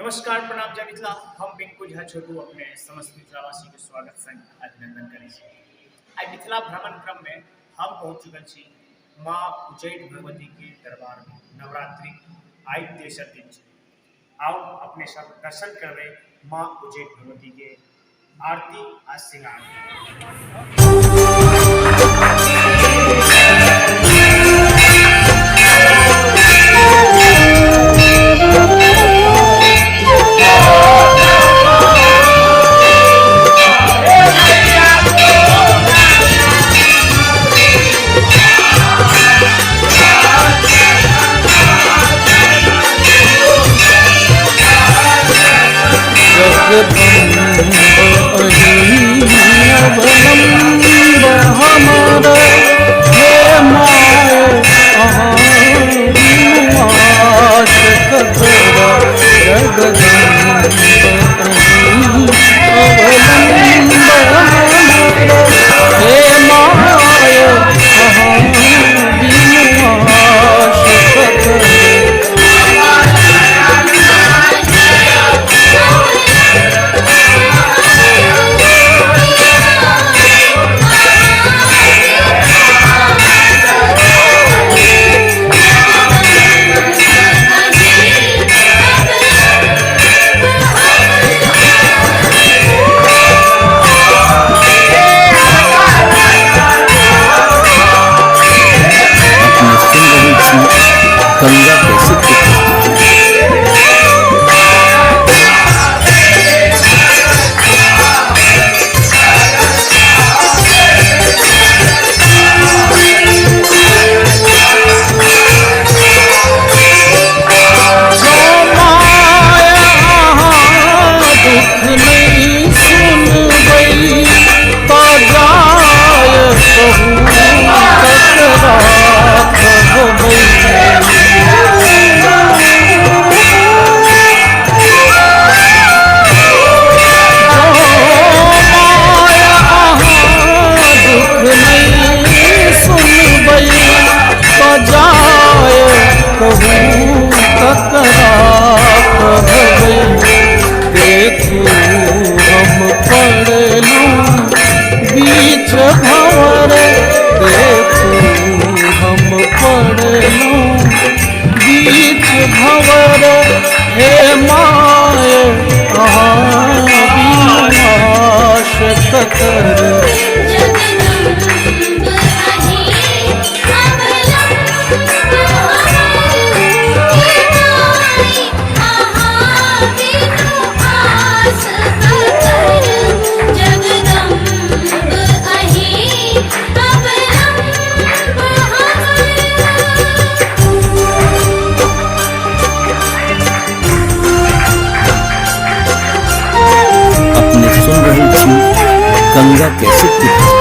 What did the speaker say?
नमस्कार प्रणाम जय मिथिला। हम पिंकू झा छोटू अपने समस्त मिथिलावासी के स्वागत संग अभिनंदन करै छी। आई मिथिला भ्रमण क्रम में हम पहुँच चुकल छी माँ उच्चैठ भगवती के दरबार में। नवरात्रि आई तेसर दिन छै। आओ अपने सब दर्शन करबे माँ उच्चैठ भगवती के आरती आ श्रृंगार। गंगा कैसे भंवर हे माए विनाश कर गंगा कैसे